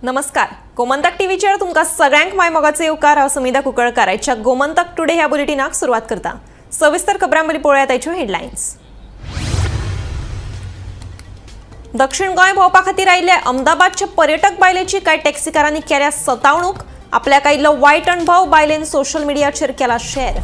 नमस्कार. गोमंतक टीव्हीचेर तुमकां सगळ्यांक माय मोगाचे येवकार. हांव सुमिता कुंकळकार. आयच्या गोमंतक टुडे ह्या बुलेटिनाक सुरवात करता. सविस्तर खबरां पयलीं पळोवया ताच्यो हेडलायन्स. दक्षिण गोंय भोंवपा खातीर आयिल्ले अहमदाबादचे पर्यटक बायलेची कांय टॅक्सीकारांनी केल्या सतावणूक. आपल्याक आयिल्लो वायट अणभव बायलेन सोशल मिडियाचेर केला शेअर.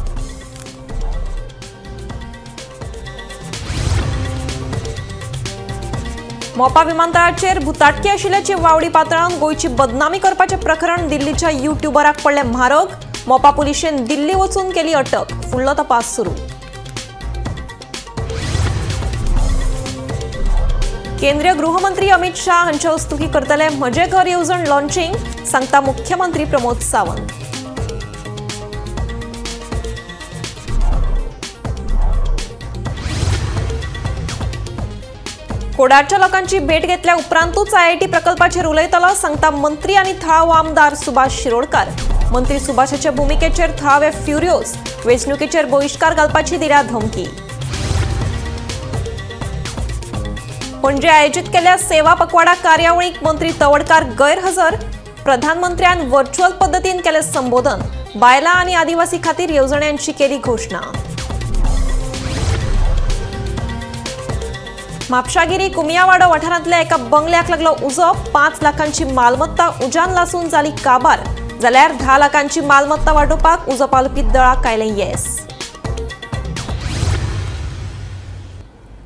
मोपा विमानतळाचेर भुताटकी आशिल्ल्याची वावडी पातळावन गोंयची बदनामी करपाचें प्रकरण दिल्लीच्या युट्यूबराक पडले म्हारग. मोपा पुलिशेन दिल्ली वचून केली अटक. फुडलो तपास सुरू. केंद्रीय गृहमंत्री अमित शाह हांच्या हस्तुकी करतले म्हजे घर येवजण लॉन्चिंग, सांगता मुख्यमंत्री प्रमोद सावंत. कोडाच्या लोकांची भेट घेतल्या उपरांतूच आयआयटी प्रकल्पाचेर उलयतलो, सांगता मंत्री आनी थळावो आमदार सुभाष शिरोडकार. मंत्री सुभाषाच्या भुमिकेचेर थळावे फ्युरियोस. वेंचणुकेचेर बहिष्कार घालपाची दिल्या धमकी. पणजे आयोजीत केल्ल्या सेवा पखवाडा कार्यावळीक मंत्री तवडकार गैरहजर. प्रधानमंत्र्यान व्हर्च्युअल पद्दतीन केले संबोधन. बायलां आनी आदिवासी खातीर येवजण्यांची केली घोषणा. म्हापशागिरी कुमियावाडो वाठारांतल्या एका बंगल्याक लागलो उजो. 5 लाखांची मालमत्ता उज्यान लासून जाली काबार. जाल्यार 10 लाखांची मालमत्ता वांटोवपाक उजो पालपी दळाक आयलें येस.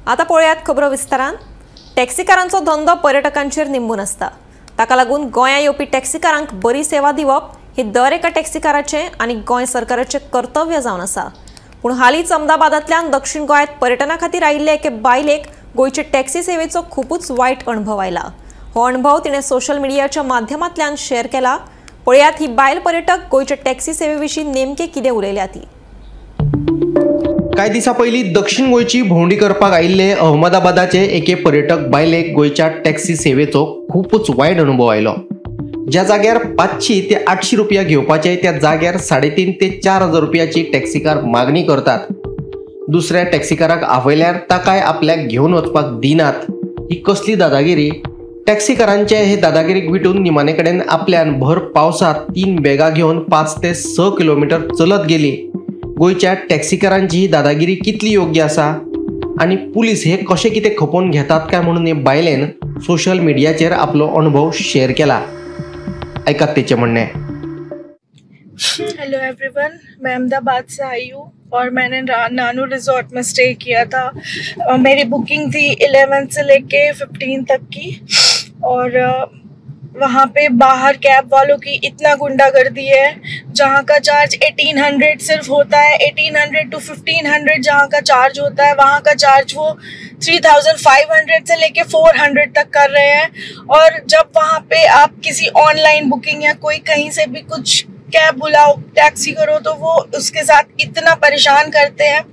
आतां पळयात खबरो विस्तारान. टॅक्सीकारांचो धंदो पर्यटकांचेर निंबून आसता. ताका लागून गोंया येवपी टॅक्सीकारांक बरी सेवा दिवप ही दर एका टॅक्सीकाराचें आनी गोंय सरकाराचें कर्तव्य जावन आसा. पूण हालींच अहमदाबादांतल्यान दक्षिण गोंयांत पर्यटना खातीर आयिल्ले एके बायलेक गोंयचे टॅक्सी सेवेचो खूपच वायट अणभव आयला. हो अणभव तिणें सोशल मिडियाच्या माध्यमांतल्यान शेअर केला. पळयात ही बायल पर्यटक गोंयच्या टॅक्सी सेवेविशीं नेमकें कितें उलयल्या ती. कांय दिसा पयलीं दक्षिण गोंयची भोंवडी करपाक आयिल्ले अहमदाबादाचे एके पर्यटक बायलेक गोंयच्या टॅक्सी सेवेचो खूपच वायट अणभव आयलो. ज्या जाग्यार 500 ते 800 रुपया घेवपाचे त्या जाग्यार 3,500 ते 4,000 रुपयाची टॅक्सीकार मागणी करतात. दुसऱ्या टॅक्सीकाराक आवयल्यार ताकाय आपल्याक घेवन वचपाक दिनात. ही कसली दादागिरी. टॅक्सीकारांचे हे दादागिरीक विटून निमाणे कडेन आपल्यान भर पावसात 3 बॅगा घेवन 5 ते 6 किलोमीटर चलत गेली. गोंयच्या टॅक्सीकारांची ही दादागिरी कितली योग्य आसा आनी पुलीस हे कशें कितें खपोवन घेतात काय म्हणून हे बायलेन सोशल मिडियाचेर आपलो अनुभव शेअर केला. ऐकात तेचे म्हणणे. हेलो एवरीवन, मैं अहमदाबाद से आई हूँ और मैंने नानू रिजॉर्ट में स्टे किया था. मेरी बुकिंग थी 11 से लेके 15 तक की और वहाँ पे बाहर कैब वालों की इतना गुंडागर्दी है. जहाँ का चार्ज 1800 सिर्फ होता है, 1800 to 1500 जहाँ का चार्ज होता है, वहाँ का चार्ज वो 3500 से लेके 400 तक कर रहे हैं. और जब वहाँ पे आप किसी ऑनलाइन बुकिंग या कोई कहीं से भी कुछ कैब बुलाओ, टैक्सी करो, तो वो उसके साथ इतना परेशान करते हैं.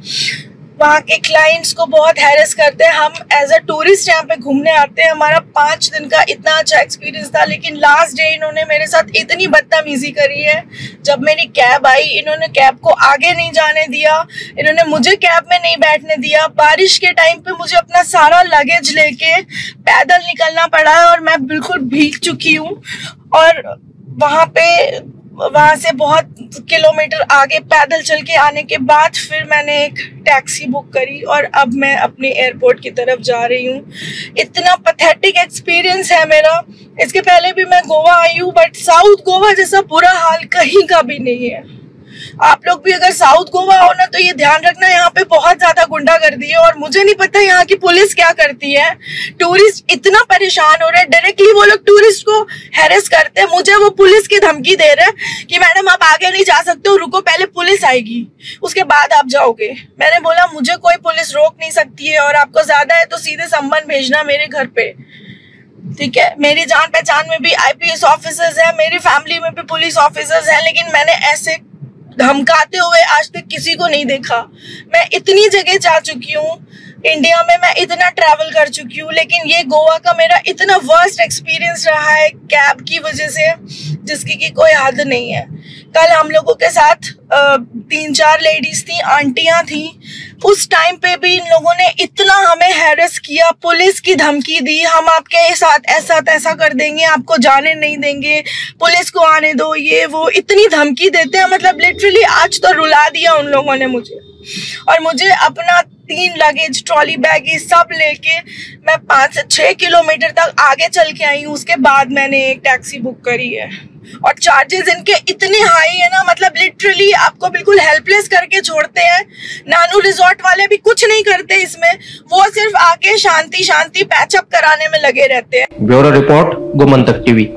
वहाँ के क्लाइंट्स को बहुत हैरेस करते हैं. हम एज अ टूरिस्ट यहाँ पे घूमने आते हैं. हमारा 5 दिन का इतना अच्छा एक्सपीरियंस था, लेकिन लास्ट डे इन्होंने मेरे साथ इतनी बदतमीजी करी है. जब मेरी कैब आई, इन्होंने कैब को आगे नहीं जाने दिया. इन्होंने मुझे कैब में नहीं बैठने दिया. बारिश के टाइम पे मुझे अपना सारा लगेज लेके पैदल निकलना पड़ा है और मैं बिल्कुल भीग चुकी हूँ. और वहाँ से बहुत किलोमीटर आगे पैदल चल के आने के बाद फिर मैंने एक टैक्सी बुक करी और अब मैं अपने एयरपोर्ट की तरफ जा रही हूँ. इतना पैथेटिक एक्सपीरियंस है मेरा. इसके पहले भी मैं गोवा आई हूँ, बट साउथ गोवा जैसा बुरा हाल कहीं का भी नहीं है. आप लोग भी अगर साउथ गोवा हो ना, तो ये ध्यान रखना, यहाँ पे बहुत ज्यादा गुंडागर्दी है. और मुझे नहीं पता यहाँ की पुलिस क्या करती है. टूरिस्ट इतना परेशान हो रहे हैं. डायरेक्टली वो लोग टूरिस्ट को हैरेस करते हैं. मुझे वो पुलिस की धमकी दे रहे हैं कि मैडम आप आगे नहीं जा सकते हो, रुको, पहले पुलिस आएगी, उसके बाद आप जाओगे. मैंने बोला मुझे कोई पुलिस रोक नहीं सकती है, और आपको ज्यादा है तो सीधे सम्मन भेजना मेरे घर पे, ठीक है. मेरी जान पहचान में भी IPS ऑफिसर्स है, मेरी फैमिली में भी पुलिस ऑफिसर्स है, लेकिन मैंने ऐसे धमकाते हुए आज तक किसी को नहीं देखा. मैं इतनी जगह जा चुकी हूँ इंडिया में, मैं इतना ट्रैवल कर चुकी हूँ, लेकिन ये गोवा का मेरा इतना वर्स्ट एक्सपीरियंस रहा है कैब की वजह से, जिसकी की कोई हद नहीं है. कल हम लोगों के साथ 3-4 लेडीज थी, आंटियां थी। उस टाइम पे भी इन लोगों ने इतना हमें हैरेस किया, पुलिस की धमकी दी, हम आपके साथ ऐसा तैसा कर देंगे, आपको जाने नहीं देंगे, पुलिस को आने दो, ये वो इतनी धमकी देते हैं। मतलब लिटरली आज तो रुला दिया उन लोगों ने मुझे। और मुझे अपना 3 लगेज, ट्रॉली बैग, ये सब लेके मैं 5 से 6 किलोमीटर तक आगे चल के आई हूँ। उसके बाद मैंने एक टैक्सी बुक करी है। और चार्जेस इनके इतने हाई है ना, मतलब लिटरली आपको बिल्कुल हेल्पलेस करके छोड़ते हैं। नानू रिजॉर्ट वाले भी कुछ नहीं करते इसमें, वो सिर्फ आके शांति शांति पैचअप कराने में लगे रहते हैं। Bureau report, Gomantak TV.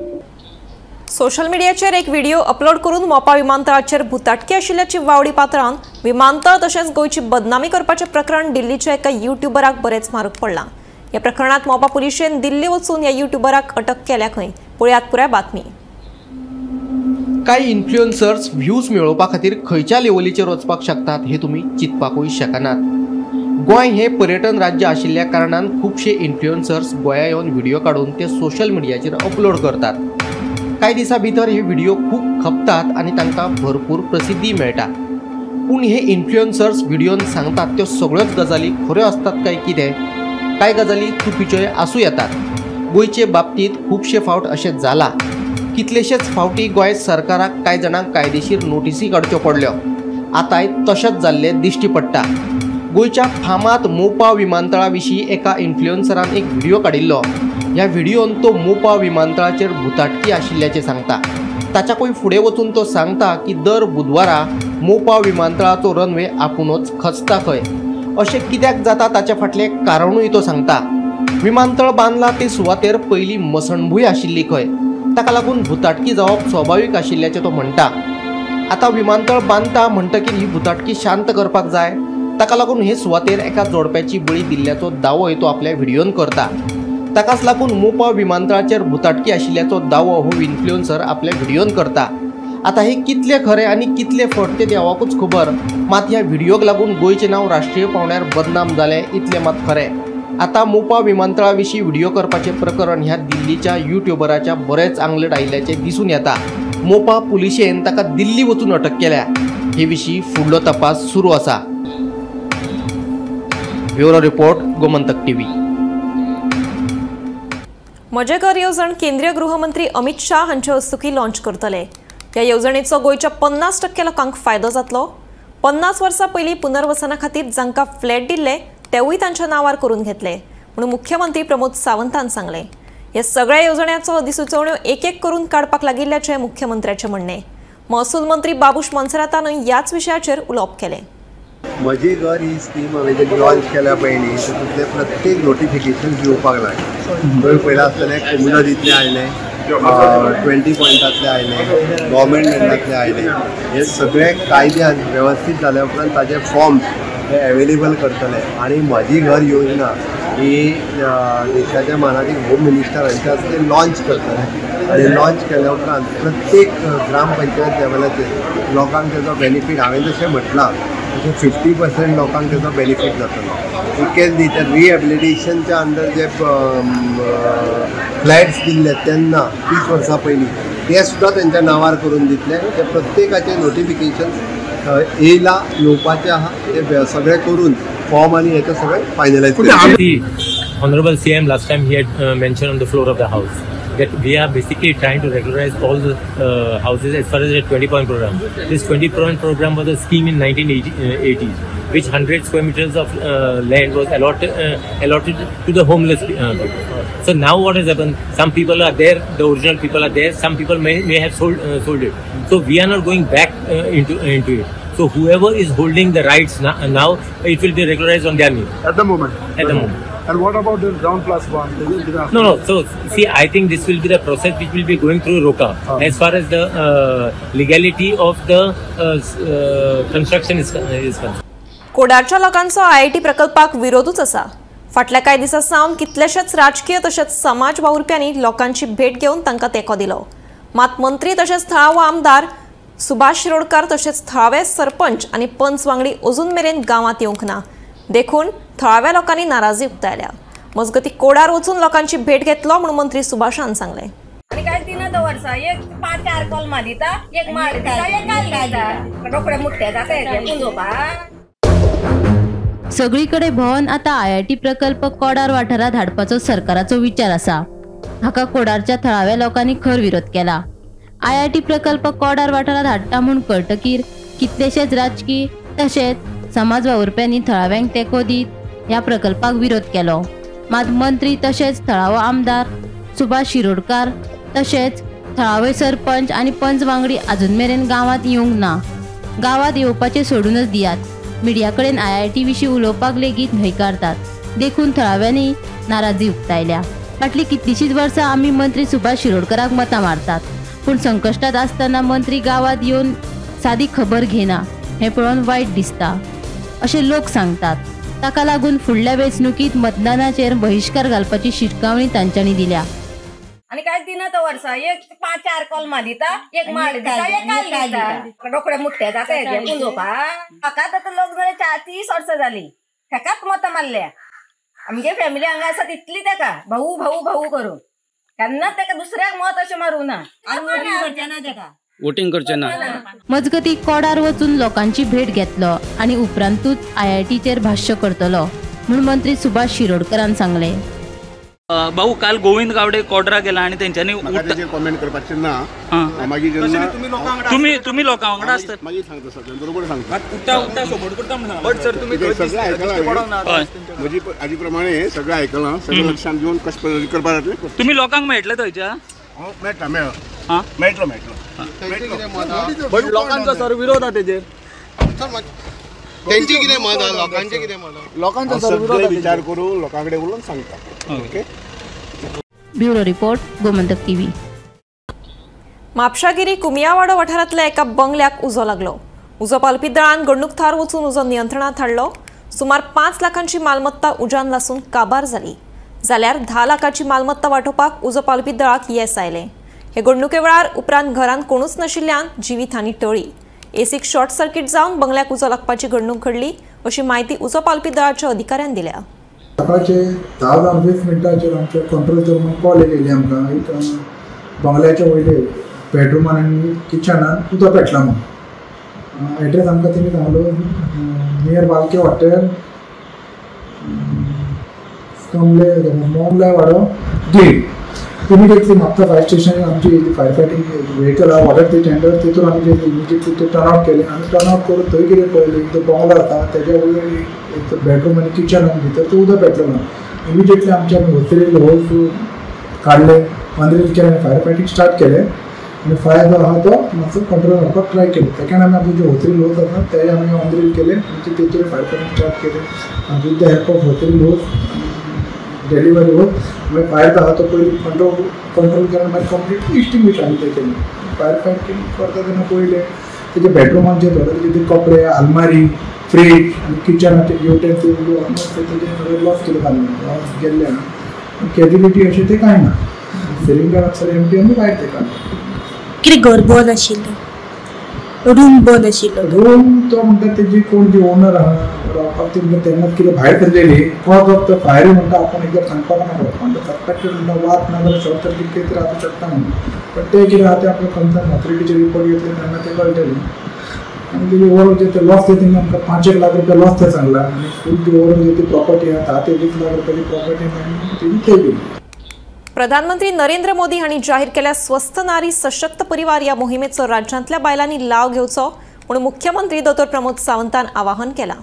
Social मीडियाचेर एक व्हिडिओ अपलोड करून मोपा विमानतळाचेर भुताटकी आशिल्ल्याची वावडी पातळावन विमानतळ तशेंच गोंयची बदनामी करपाचें प्रकरण दिल्लीच्या एका युट्यूबराक बरेच म्हारग पडलां। ह्या प्रकरणात मोपा पुलिशेन दिल्ली वचून ह्या युट्यूबराक अटक केल्या खंय, पळयात पुराय बातमी। काही इन्फ्लुएन्सर्स व्ह्यूज मिळवपा खातीर खंयच्या लेवलीचेर वचपाक शकतात हे तुम्ही चिंतपाकूय शकनात। गोंय हे पर्यटन राज्य आशिल्ल्या कारणान खुबशे इन्फ्लुएन्सर्स गोंया येवन व्हिडिओ काढून ते सोशल मिडियाचेर अपलोड करतात। काही दिसा भितर हे व्हिडिओ खूप खपतात आणि तांकां भरपूर प्रसिद्धी मेळटा। पूण हे इन्फ्लुएन्सर्स व्हिडिओन सांगतात त्यो सगळ्योच गजाली खऱ्यो असतात काय कितें? कांय गजाली चुकीच्योय आसूं येतात। गोंयचे बाबतींत खुबशे फावट अशें जालां। कितलेशेच फावटी गोंय सरकाराक कांय जाणांक कायदेशीर नोटीसी काडच्यो पडल्यो। आतांय तशेंच जाल्ले दिश्टी पडटा। गोंयच्या फामाद मोपा विमानतळा विशीं एका इन्फ्लुएन्सरान एक व्हिडिओ काडिल्लो। ह्या व्हिडिओन तो मोपा विमानतळाचेर भुताटकी आशिल्ल्याचें सांगता। ताच्याकूय फुडें वचून तो सांगता की दर बुधवारा मोपा विमानतळाचो रनवे आपुणूच खचता खंय। अशें कित्याक जाता ताचे फाटलें कारणूय तो सांगता। विमानतळ बांदला ते सुवातेर पयलीं मसणभूंय आशिल्ली खंय, ताका लागून भुताटकी जावप स्वाभावीक आशिल्ल्याचें तो म्हणटा। आतां विमानतळ बांदता म्हणटकीर ही भुताटकी शांत करपाक जाय, ताका लागून हे सुवातेर एका जोडप्याची बळी दिल्ल्याचो दावोय तो आपल्या व्हिडिओन करता। ताकाच लागून मोपा विमानतळाचेर भुताटकी आशिल्ल्याचो दावो हो इन्फ्लुएन्सर आपल्या व्हिडिओन करता। आता हे कितले खरे आनी कितले फट ते देवाकूच खबर, मात ह्या व्हिडिओक लागून गोंयचें नांव राष्ट्रीय पावंड्यार बदनाम जालें इतलें मात खरें। आता मोपा विमानतळा विशीं व्हिडिओ करपाचें प्रकरण ह्या दिल्लीच्या युट्यूबराच्या बरेच आंगलट आयिल्ल्याचें दिसून येता। मोपा पुलिशेन ताका दिल्ली वचून अटक केल्या। हे विशीं फुडलो तपास सुरू आसा। Bureau report, Gomantak TV. म्हजें घर येवजण केंद्रीय गृहमंत्री अमित शाह हांचे हस्तुकीं लॉन्च करतले। ह्या येवजणेचो गोंयच्या 50% लोकांक फायदो जातलो। 50 वर्सां पयलीं पुनर्वसना खातीर जांकां फ्लॅट दिल्ले तेवूय तांच्या नांवार करून घेतले म्हणून मुख्यमंत्री प्रमोद सावंतान सांगले। ह्या सगळ्या येवजण्यांचो अधिसुचोवण्यो एक एक करून काडपाक लागिल्ल्याचें मुख्यमंत्र्याचें म्हणणें। महसूल मंत्री बाबूश मोन्सेरातानूय ह्याच विशयाचेर उलोवप केलें। म्हजे घर ही स्कीम हांवें जेन्ना लॉन्च केल्या पयलीं तातूंतले प्रत्येक नोटिफिकेशन घेवपाक लागलें। थंय पयलें आसतलें कम्युनल दितलें आयलें, 20 पॉयंटांतले आयले, गव्हर्मेंट लँडांतले आयले। हे सगळे कायद्यान वेवस्थीत जाल्या उपरांत ताजे फॉर्म्स हे अवेलेबल करतले। आनी म्हजी घर योजना ही देशाच्या मानाची होम मिनिस्टरांच्या हस्ते लॉन्च करतले। आनी लॉन्च केल्या उपरांत प्रत्येक ग्रामपंचायत लेवलाचेर लोकांक तेजो बेनिफीट, हांवें जशें म्हटलां तशें 50% लोकांक तेजो बेनिफीट जातलो। इकेंदी त्या रिहेबिलिटेशनच्या अंडर जे फ्लॅट्स दिल्ले तेन्ना 30 वर्सां पयलीं ते सुद्दां तेंच्या नांवार करून दितले। ते प्रत्येकाचे नोटिफिकेशन येयला येवपाचे आहा, ते सगळे करून फॉर्म आनी हेचे सगळे फायनलायज केले। Honorable CM last time he had mentioned on the floor of the house that we are basically trying to regularize all the houses as far as the 20-point program. This 20-point program was a scheme in 1980s, which 100 square meters of land was allotted to the homeless people. So now what has happened? Some people are there, the original people are there. Some people may have sold it. So we are not going back into it. So whoever is holding the rights now, it will be regularized on their name. At the moment. And what about the ground plus one? No. So see, I think this will be the process which will be going through ROCA as far as the legality of the construction is concerned. कोडारच्या लोकांचो IIT प्रकल्पाक विरोधूच आसा। फाटल्या कांय दिसा सावन कितलेशेच राजकीय तशेंच समाज वावुरप्यांनी लोकांची भेट घेवन तांकां तेंको दिलो। मात मंत्री तशेंच थळावो आमदार सुभाष शिरोडकार तशेंच थळावे सरपंच आनी पंच वांगडी अजून मेरेन गांवांत येवंक ना। देखून थळाव्या लोकांनी नाराजी उक्तायल्या। मजगती कोडार वचून लोकांची भेट घेतलो म्हणून मंत्री सुभाषान सांगलें। आणि काय दिना तो वर्सा एक 5-4 कॉल मारिता एक मारिता एक घालता रोकडे मुठ्ठे जाता पुंजोपा सगळीकडे भोवन आता IIT प्रकल्प कोडार वाठारात हाडपाचो सरकाराचो विचार आसा. हाका कोडारच्या थळाव्या लोकांनी खर विरोध केला. IIT प्रकल्प कोडार वाठारात हाडटा म्हूण कळटकीर कितलेशेच राजकीय तशेंच समाज वावुरप्यांनी थळाव्यांक तेंको दीत ह्या प्रकल्पाक विरोध केलो. मात मंत्री तशेंच थळावो आमदार सुभाष शिरोडकार तशेंच थळावे सरपंच आनी पंच वांगडी अजून मेरेन गांवांत येवंक ना. गांवांत येवपाचें सोडूनच दियात. मिडिया कडेन IIT विशीं उलोवपाक लेगीत न्हयकारतात. देखून थळाव्यांनी नाराजी उक्तायल्या. फाटलीं कितलींशींच वर्सां आमी मंत्री सुभाष शिरोडकराक मतां मारतात, पूण संकश्टात आसतना मंत्री गांवांत येवन सादी खबर घेना हें पळोवन वायट दिसता अशें लोक सांगतात. ताका लागून फुडल्या वेंचणुकीत मतदानाचेर बहिष्कार घालपाची शिटकावणी तांच्यांनी दिल्या. आणि काय दिना तो वर्सा एक 5-4 कॉल मारिता एक मारिता एक घालता रोकडे मुठ्ठे जाता पुंजोपा म्हाका तर लोक जर 30 वर्सां जाली हेकाच मतां मारल्या. आमगे फॅमिली हांगा आसा तितली तेका भाऊ भाऊ भाऊ करून केन्नाच तेका दुसऱ्याक मत अशें मारूं ना वोटिंग करचें ना. मजगती कोडार वचून लोकांची भेट घेतलो आनी उपरांतूच IITचेर भाष्य करतलो म्हूण मंत्री सुभाष शिरोडकरान सांगलें. भाऊ काल गोविंद गावडे कोडरा गेला आणि त्यांच्यानी कमेंट करपाचें ना. तुम्ही लोकां वांगडा आसतात मागीर सांगता सगळ्यांक बरोबर सांगता. बट सर तुम्ही सगळें आयकलां म्हजी हाजी प्रमाणे सगळें आयकलां. सगळें लक्षांत घेवन कशें पद्धतीन करपाक जातलें. तुम्ही लोकांक मेळटले थंयच्या मेळटलो बट लोकांचो सर विरोध आहा तेजेर. तेंची कितें मत आहा लोकांचें कितें मत आहा लोकांचो सर विरोध विचार करून लोकां कडेन उलोवन सांगता. Okay. Bureau report Gomantak TV. म्हापशागिरी कुमियावाडो वाठारांतल्या एका बंगल्याक उजो लागलो. उजो पालपी दळान गणूक थार वचून उजो नियंत्रणांत हाडलो. सुमार 5 लाखांची मालमत्ता उज्यान लासून काबार जाली. जाल्यार 10 लाखांची मालमत्ता वांटोवपाक उजो पालपी दळाक येस आयलें. हे घडणुके वेळार उपरांत घरांत कोणूच नाशिल्ल्यान जिवीतहानी टळ्ळी. एसीक शॉर्ट सर्किट जावन बंगल्याक उजो लागपाची घडणूक घडली अशी माहिती उजो पालपी दळाच्या अधिकाऱ्यान दिल्या. सकाळचे 10-20 मिनटांचेर आमच्या कंट्रोल रूमान कॉल येयली आमकां एक बंगल्याच्या वयले बेडरुमान आनी किचनान उदक पेटलां म्हणून. एड्रेस आमकां तेणी सांगलो नियर बालके हॉटेल मोमला वाडो gate. Immediately Mapusa fire station आमची फायर फायटिंग व्हेकल आहा वॉटर ती टेंडर तितून आमी इमिडिएटली ते टर्न आउट केले आनी टर्न आउट करून थंय कितें पळयलें तो बंगलो आसा तेज्या वयर एक बेडरूम आनी किचन भितर तें उदक पेटलें ना. इमिडिएटली आमचे आमी होस्टेल होल काडले अंदरील केले आनी फायर फायटिंग स्टार्ट केलें आनी फायर जो आहा तो मातसो कंट्रोल करपाक ट्राय केलो. सेकेंड आमी आमचे जे होस्टेल होस आसा ते आमी अंदरील केले आनी तेतून फायर फायटिंग स्टार्ट केलें आनी with the help of hostel होस डेलिवरी होत मागीर फायर जो आहा तो पयलीं कंट्रोल केला मागीर कंप्लीट एक्सटिंग्विश आमी तें केलें. फायर फायटिंग करता तेन्ना पयलें तेजे बेडरुमान जे थोडे कितें कपडे आलमारी फ्रीज आनी किचनाचे युटेन्सिल्स तेजे सगळे लॉस केले लॉस गेल्ले आहा. कॅज्युलिटी अशें तें कांय ना. सिलिंडर आसा एमटी आमी भायर ते काडले. कितें घर बंद आशिल्लें रूम बंद आशिल्लो. रूम तो म्हणटा तेजी कोण जी ओनर आहा रावपाक ती म्हणटा तेन्नाच कितें भायर सरलेली कॉज ऑफ द फायर म्हणटा आपूण एकदां सांगपाक ना म्हणटा सस्पेक्टेड म्हणटा वात ना जाल्यार शॉर्ट सर्कीट कितें तरी आसूं शकता म्हणून. पण ते कितें आहा तें आपल्या कन्सर्न ऑथॉरिटीचे रिपोर्ट घेतले तेन्ना तें कळटलें. आनी तेजी ओवरऑल जे ते लॉस ते तेणी आमकां 5 लाख रुपया लॉस ते सांगला आनी फूल जी ओवरऑल जी ती प्रॉपर्टी आहा 10 ते 20 लाख रुपयाची प्रॉपर्टी तेणी केली. प्रधानमंत्री नरेंद्र मोदी हांणी जाहीर केल्या स्वस्थ नारी सशक्त परिवार ह्या मोहिमेचो राज्यांतल्या बायलांनी लाव घेवचो म्हूण मुख्यमंत्री दोतोर प्रमोद सावंतान आवाहन केलां.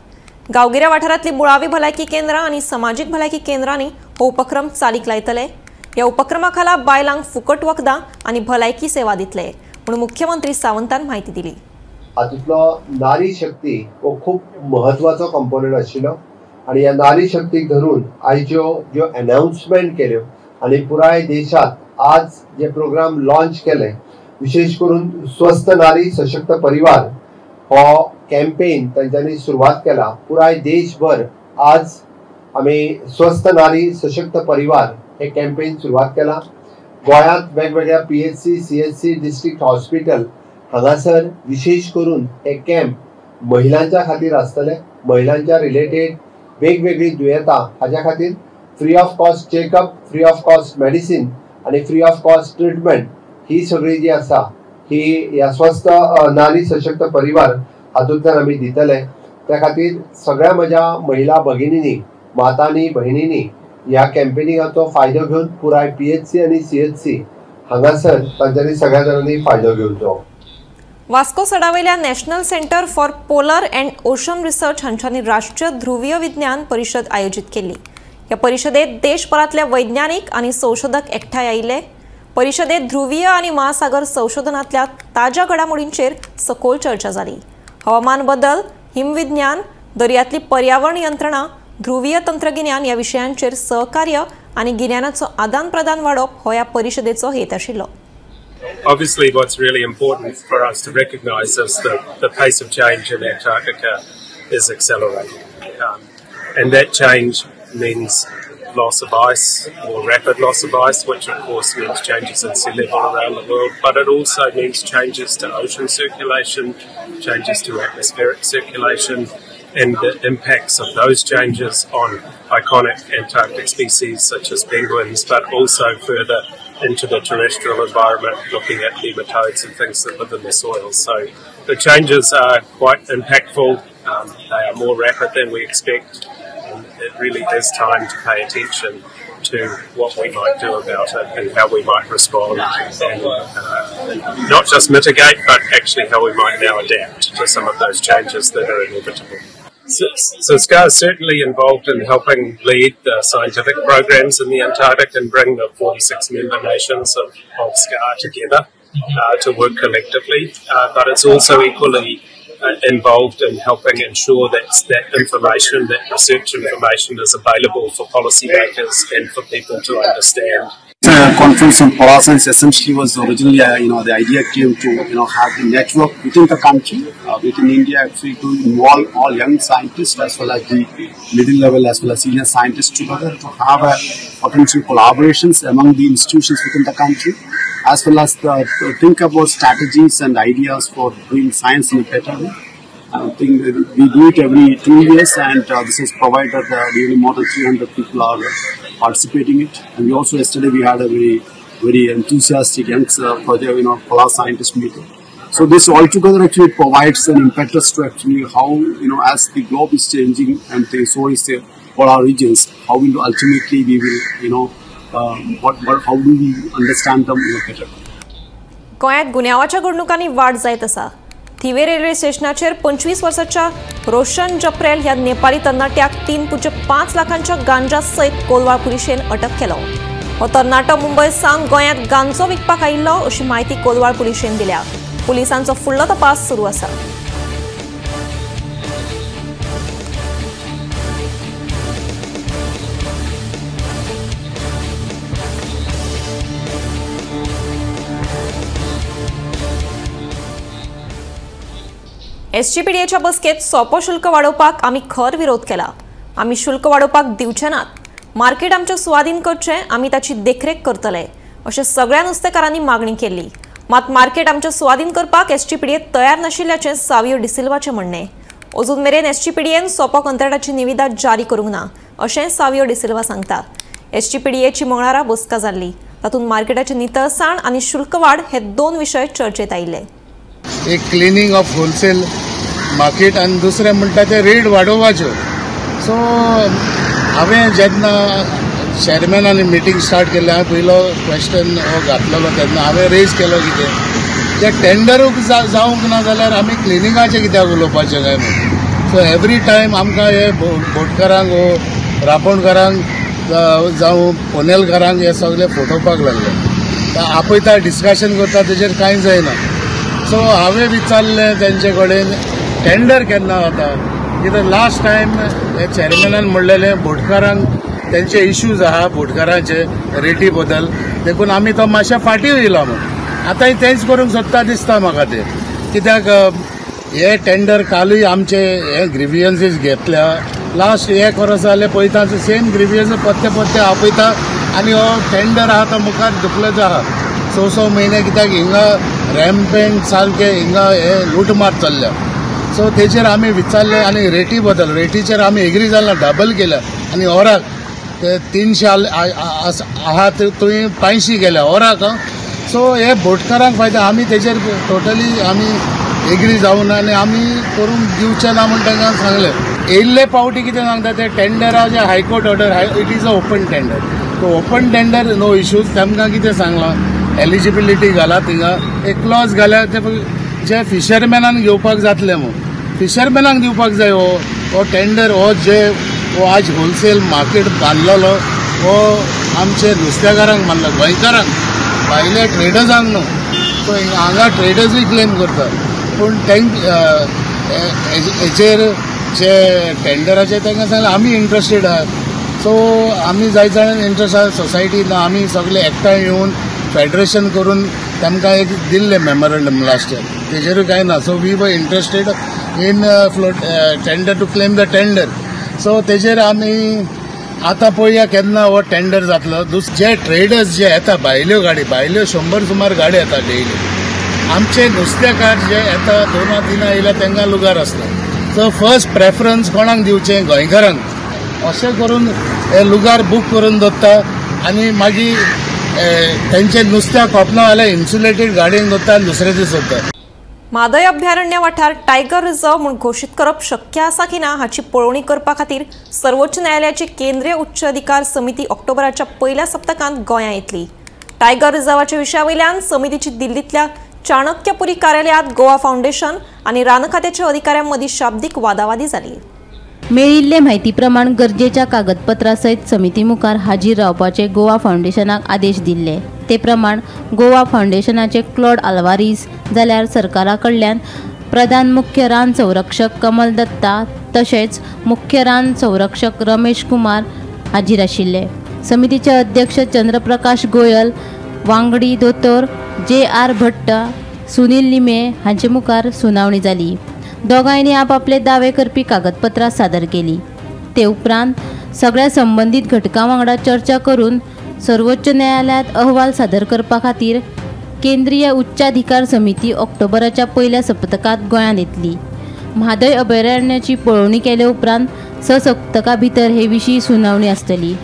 गांवगिऱ्या वाठारांतली मुळावी भलायकी केंद्रां आनी समाजीक भलायकी केंद्रांनी हो उपक्रम चालीक लायतले. ह्या उपक्रमा खाला बायलांक फुकट वखदां आनी भलायकी सेवा दितले म्हूण मुख्यमंत्री सावंतान म्हायती दिली. हातूंतलो नारी शक्ती हो खूब महत्वाचो कंपोनंट आशिल्लो आनी ह्या नारी शक्तीक धरून आयज ज्यो अनाउन्समेंट केल्यो आनी पुराय देशात आज जे प्रोग्राम लॉन्च केले विशेष करून स्वस्थ नारी सशक्त परिवार हो कॅम्पेन तांच्यांनी सुरवात केला. पुराय देशभर आज आमी स्वस्थ नारी सशक्त परिवार हे कॅम्पेन सुरवात केला. गोंयांत वेगवेगळ्या PHC CHC डिस्ट्रिक्ट हॉस्पिटल हांगासर विशेष करून हे कॅम्प महिलांच्या खातीर आसतले. महिलांच्या रिलेटेड वेगवेगळी दुयेंतां हाच्या खातीर free of cost checkup, free of cost medicine आणि फ्री ऑफ कॉस्ट ट्रीटमेंट ही सगळी जी आसा ही ह्या स्वस्थ नारी सशक्त परिवार हातूंतल्यान आमी दितले। त्या खातीर सगळ्या म्हज्या महिला भगिनींनी, मातांनी, भयणींनी ह्या कॅम्पेनिंगाचो फायदो घेवन पुराय PHC आनी CHC हांगासर तांच्यांनी सगळ्या जाणांनी फायदो घेवचो। वास्को सडावयल्या national centre for polar and ocean research हांच्यांनी राष्ट्रीय ध्रुवीय विज्ञान परिशद आयोजित केली। ह्या परिशदेत देशभरातले वैज्ञानिक आनी संशोधक एकठांय आयिल्ले। परिशदेत ध्रुवीय आनी महासागर संशोधनातल्या ताज्या घडामोडींचेर सखोल चर्चा जाली। हवामान बदल, हिमविज्ञान, दर्यांतली पर्यावरण यंत्रणा, ध्रुवीय तंत्रगिन्यान ह्या विशयांचेर सहकार्य आनी गिन्यानाचो आदान प्रदान वाडप हो ह्या परिशदेचो हेत आशिल्लो। Obviously, what's really important for us to recognise is that the pace of change in Antarctica is accelerating. And that change means loss of ice, more rapid loss of ice, which of course means changes in sea level around the world, but it also means changes to ocean circulation, changes to atmospheric circulation, and the impacts of those changes on iconic Antarctic species such as penguins, but also further into the terrestrial environment, looking at nematodes and things that live in the soil. So the changes are quite impactful. They are more rapid than we expect, and it really is time to pay attention to what we might do about it and how we might respond, and not just mitigate, but actually how we might now adapt to some of those changes that are inevitable. So SCAR is certainly involved in helping lead the scientific programs in the Antarctic and bring the 46 member nations of SCAR together to work collectively, but it's also equally involved in helping ensure that information, that research information is available for policymakers and for people to understand. Conference on polar science essentially was originally, the idea came to, have the network within the country, within India, actually to involve all young scientists as well as the middle level as well as senior scientists together to have potential collaborations among the institutions within the country, as well as to think about strategies and ideas for doing science in a better way. I think we do it every 2 years, and this has provided really more than 300 people are participating in it. And we also yesterday we had a very enthusiastic young project, polar scientist meeting. So this altogether actually provides an impetus to actually how, as the globe is changing and so is the polar regions, how we ultimately we will, how do we understand them better. गोंयांत गुन्यांवाच्या घडणुकांनी वाड जायत आसा। थिवे railway स्टेशनाचेर 25 वर्सांच्या रोशन जप्रेल ह्या नेपाळी तरणाट्याक 3.5 लाखांच्या गांजा सयत कोलवाळ पुलिशेन अटक केलो। हो तरणाटो मुंबय सावन गोंयांत गांजो विकपाक आयिल्लो अशी माहिती कोलवाळ पुलिशेन दिल्या। पुलिसांचो फुडलो तपास सुरू आसा। SGPDAच्या बसकेत सोपो शुल्क वाडोवपाक आमी खर विरोध केला। आमी शुल्क वाडोवपाक दिवचे नात। मार्केट आमचे सुवाधीन करचे, आमी ताची देखरेख करतले अशें सगळ्या नुस्तेकारांनी मागणी केली। मात मार्केट आमचे सुवाधीन करपाक SGPDA तयार नाशिल्ल्याचें सावियो डिसिल्वाचें म्हणणें। अजून मेरेन SGPDAन सोपो कंत्राटाची निविदा जारी करूंक ना अशें सावियो डिसिल्वा सांगता। SGPDAची मंगळारा बसका जाल्ली। तातूंत मार्केटाचें नितळसाण आनी शुल्क वाड हे 2 विशय चर्चेत आयिल्ले। एक क्लिनिंग ऑफ होलसेल मार्केट आनी दुसरें म्हणटा ते रेट वाडोवपाच्यो। सो हांवें जेन्ना चेअरमॅनानी मिटींग स्टार्ट केलें, हांवें पयलो क्वेश्चन हो घातलेलो तेन्ना हांवें रेज केलो कितें ते टेंडरूच जावंक ना जाल्यार आमी क्लिनिंगाचें कित्याक उलोवपाचें काय म्हणून। सो एवरी टायम आमकां हे बोटकारांक वो रापणकारांक जावं पोनेलकारांक हे सगळे फटोवपाक लागले। आपयता डिस्कशन करता तेजेर कांय जायना। सो हांवें विचारलें तेंचे कडेन टेंडर केन्ना जाता, कित्याक लास्ट टायम हे चेअरमॅनान म्हणलेलें बोटकारांक तेंचे इश्यूज आहा बोटकारांचे रेटी बद्दल, देखून आमी तो मातशें फाटीं येयला म्हणून। आतांय तेंच करूंक सोदता दिसता म्हाका ते, कित्याक हे टेंडर कालूय आमचे हे ग्रिवियन्सीस घेतल्या। लास्ट 1 वर्स जालें पळयता सेम ग्रिवियन्स पत्ते आपयता आनी हो टेंडर आहा तो मुखार दुखलोच आहा। 6 म्हयने कित्याक हिंगा रॅम्पेंट सारके हिंगा हे लूटमार चल्ल्या। सो तेचेर आमी विचारले आनी रेटी बद्दल रेटीचेर आमी एग्री जाल्ला, डबल केल्या आनी ओराक ते 300 आहा तुवें 500 केल्या ओराक। सो हे बोटकारांक फायदा आमी तेजेर टोटली आमी एग्री जावन आनी आमी करून दिवचे ना म्हण तांकां सांगलें. येयल्ले पावटी कितें सांगता ते टेंडराचे high court order it is a open tender. So open tender no issues. तांकां कितें सांगलां एलिजिबिलिटी घाला थिंगा एक क्लॉज घाल्या ते जे फिशरमॅनांक घेवपाक जातले म्हूण फिशरमॅनांक दिवपाक जाय हो टेंडर हो आज होलसेल मार्केट बांदलेलो हो आमचे नुस्तेकारांक मारला गोंयकारांक भायल्या ट्रेडर्सांक न्हू. सो हांगा ट्रेडर्सूय क्लेम करता पूण हेचेर जे टेंडराचे तांकां सांगलें आमी इंट्रस्टेड आहात. सो आमी जाय जाणांक इंट्रस्ट आहा सोसायटीन आमी सगळे एकठांय येवन फेडरेशन करून तांकां एक दिल्लें मेमोरंडम लास्ट इयर तेजेरूय कांय ना. So we were interested in tender to claim the tender. So तेजेर आमी आतां पळोवया केन्ना हो टेंडर जातलो. जे ट्रेडर्स जे येता भायल्यो 100 सुमार गाडी येता डेली. आमचे नुस्तेकार जे येता 2-3 येयल्या तांकां लुगार आसता. सो फर्स्ट प्रेफरन्स कोणाक दिवचें गोंयकारांक अशें करून हे लुगार बूक करून दवरता आनी मागीर तेंचे नुस्त्या खोपना जाल्यार इन्सुलेटेड गाडयेन दवरता आनी दुसरे दीस सोडटा. म्हादय अभयारण्य वाठार टायगर रिझर्व म्हणून घोषीत करप शक्य आसा की ना हाची पळोवणी करपा खातीर सर्वोच्च न्यायालयाची केंद्रीय उच्च अधिकार समिती ऑक्टोबराच्या पयल्या सप्तकांत गोंयां येतली. टायगर रिझर्वाच्या विशया वयल्यान समितीची दिल्लींतल्या चाणक्यपुरी कार्यालयांत गोवा फाउंडेशन आनी रान खात्याच्या अधिकाऱ्यां मदीं शाब्दीक वादावादी जाली. मेळिल्ले म्हायती प्रमाण गरजेच्या कागदपत्रां सयत समिती मुखार हाजीर रावपाचे गोवा फाउंडेशनाक आदेश दिल्ले. ते प्रमाण गोवा फाउंडेशनाचे क्लॉड आल्वारीस जाल्यार सरकारा कडल्यान प्रधान मुख्य रान संरक्षक कमल दत्ता तशेंच मुख्य रान संरक्षक रमेश कुमार हाजीर आशिल्ले. समितीचे अध्यक्ष चंद्रप्रकाश गोयल वांगडी दोतोर JR भट्ट सुनील लिमे हांचे मुखार सुनावणी जाली. दोगांयनी आपआपले दावे करपी कागदपत्रां सादर केली. ते उपरांत सगळ्या संबंधीत घटकां वांगडा चर्चा करून सर्वोच्च न्यायालयांत अहवाल सादर करपा खातीर केंद्रीय उच्चाधिकार समिती ऑक्टोबराच्या पयल्या सप्तकांत गोंयांत येतली. म्हादय अभयारण्याची पळोवणी केले उपरांत 6 सप्तकां भितर हे विशीं सुनावणी आसतली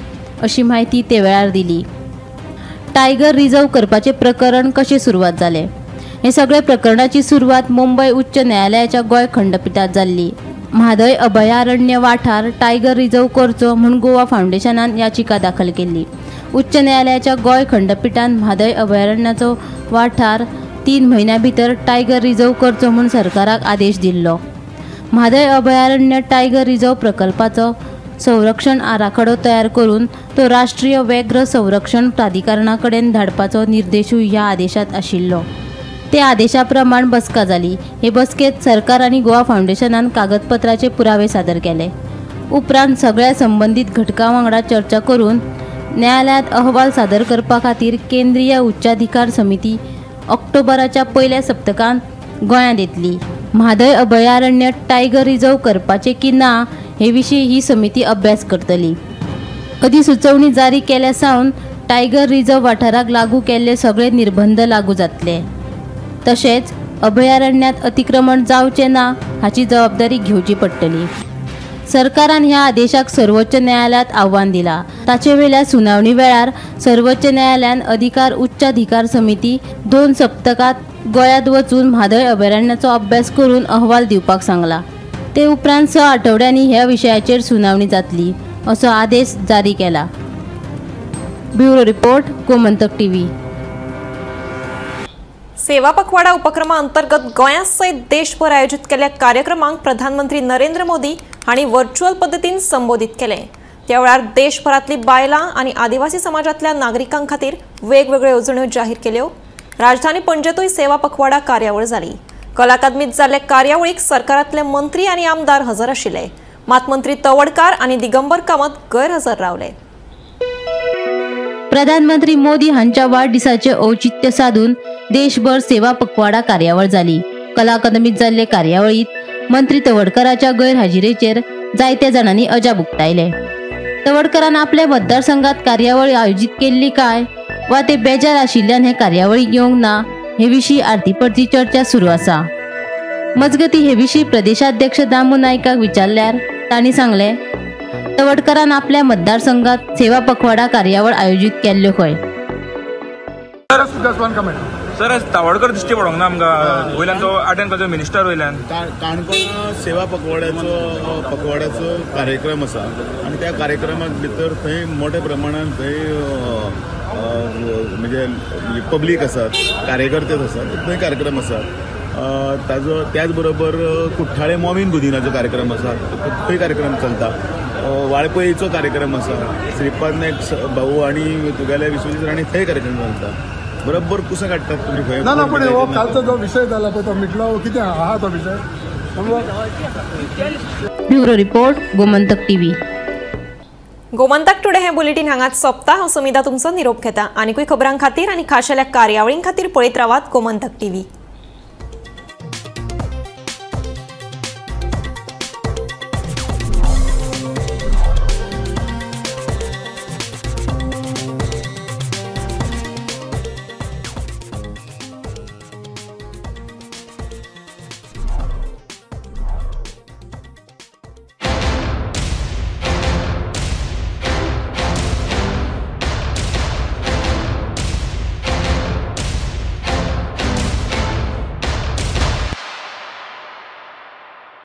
अशी म्हायती ते वेळार दिली. टायगर रिझर्व करपाचे प्रकरण कशें सुरवात जालें? हे सगळे प्रकरणाची सुरवात मुंबय उच्च न्यायालयाच्या गोंय खंडपीठात जाल्ली. म्हादय अभयारण्य वाठार टायगर रिझर्व करचो म्हूण गोवा फाउंडेशनान याचिका दाखल केल्ली. उच्च न्यायालयाच्या गोंय खंडपीठान म्हादय अभयारण्याचो वाठार 3 म्हयन्यां भितर टायगर रिझर्व करचो म्हूण सरकाराक आदेश दिल्लो. म्हादय अभयारण्य टायगर रिझर्व प्रकल्पाचो संरक्षण आराखडो तयार करून तो राष्ट्रीय व्याघ्र संरक्षण प्राधिकरणा कडेन धाडपाचो निर्देशूय ह्या आदेशात आशिल्लो. ते आदेशा प्रमाण बसका जाली. हे बसकेत सरकार आनी गोवा फाउंडेशनान कागदपत्राचे पुरावे सादर केले. उपरांत सगळ्या संबंधीत घटकां वांगडा चर्चा करून न्यायालयांत अहवाल सादर करपा खातीर केंद्रीय उच्चाधिकार समिती ऑक्टोबराच्या पयल्या सप्तकांत गोंयांत येतली. म्हादय अभयारण्य टायगर रिझर्व करपाचे की ना हे विशीं ही समिती अभ्यास करतली. अधिसुचोवणी जारी केल्या सावन टायगर रिझर्व वाठाराक लागू केल्ले सगळे निर्बंध लागू जातले. तशेंच अभयारण्यात अतिक्रमण जावचे ना हाची जबाबदारी घेवची पडटली. सरकारान ह्या आदेशाक सर्वोच्च न्यायालयात आव्हान दिला. ताचे वेळार सुनावणी वेळार सर्वोच्च न्यायालयान उच्चाधिकार समिती 2 सप्तकांत गोंयांत वचून म्हादय अभयारण्याचो अभ्यास करून अहवाल दिवपाक सांगला. ते उपरांत 6 आठवड्यांनी ह्या विशयाचेर सुनावणी जातली असो आदेश जारी केला. Bureau report Gomantak TV. सेवा पखवाडा उपक्रमा अंतर्गत गोंया सयत देशभर आयोजित केल्ल्या कार्यक्रमांक प्रधानमंत्री नरेंद्र मोदी हांणी व्हर्च्युअल पद्दतीन संबोधित केले. त्या वेळार देशभरातली बायलां आनी आदिवासी समाजातल्या नागरिकां खातीर वेगवेगळ्यो येवजण्यो जाहीर केल्यो. राजधानी पणजेतूय सेवा पखवाडा कार्यावळ जाली. कला अकादमीत जाल्ले कार्यावळीक सरकारांतले मंत्री आनी आमदार हजर आशिल्ले. मात मंत्री तवडकार आनी दिगंबर कामत गैरहजर रावले. प्रधानमंत्री मोदी हांच्या वाडदिसाचे औचित्य साधून देशभर सेवा पखवाडा कार्यावळ जाली. कला अकादमीत जाल्ले कार्यावळीत मंत्री तवडकराच्या गैरहाजिरेचेर जायत्या जाणांनी अजाप उक्तायले. तवडकरान आपल्या मतदारसंघात कार्यावळ आयोजित केल्ली काय वा ते बेजार आशिल्ल्यान हे कार्यावळीक येवंक ना हे विशीं आर्तीपरती चर्चा सुरू आसा. मजगती हे विशीं प्रदेशाध्यक्ष दामू नायकाक विचारल्यार तांणी सांगले तवडकरान आपल्या मतदारसंघात सेवा पखवाडा कार्यावळ आयोजित केल्ल्यो खंय. just one comment. सर तावडकर दिश्टी पडोंक ना आमकां वयल्यान तो अटेंड करचो मिनिस्टर वयल्यान काणकोण सेवा पखवाड्याचो कार्यक्रम आसा आनी त्या कार्यक्रमाक भितर थंय मोठ्या प्रमाणात थंय म्हणजे पब्लीक आसात कार्यकर्ते आसात थंय कार्यक्रम आसा ताजो त्याच बरोबर कुठ्ठाळे मोमीन गुदिनाचो कार्यक्रम आसा थंय कार्यक्रम चलता वाळपयीचो कार्यक्रम आसा श्रीपाद नायक भाऊ आनी तुगेले विश्वजीत राणी थंय कार्यक्रम चलता बरोबर कुसं काडटात तुमी खंय ना पण हो कालचो जो विषय जाला पळय तो मिटलो कितें आहा तो विषय bureau report Gomantak TV. Gomantak today हे बुलेटिन हांगाच सोंपता. हांव सुमिता तुमचो निरोप घेता. आनीकूय खबरां खातीर आनी खाशेल्या कार्यावळीं खातीर पळयत रावात गोमंतक टीव्ही.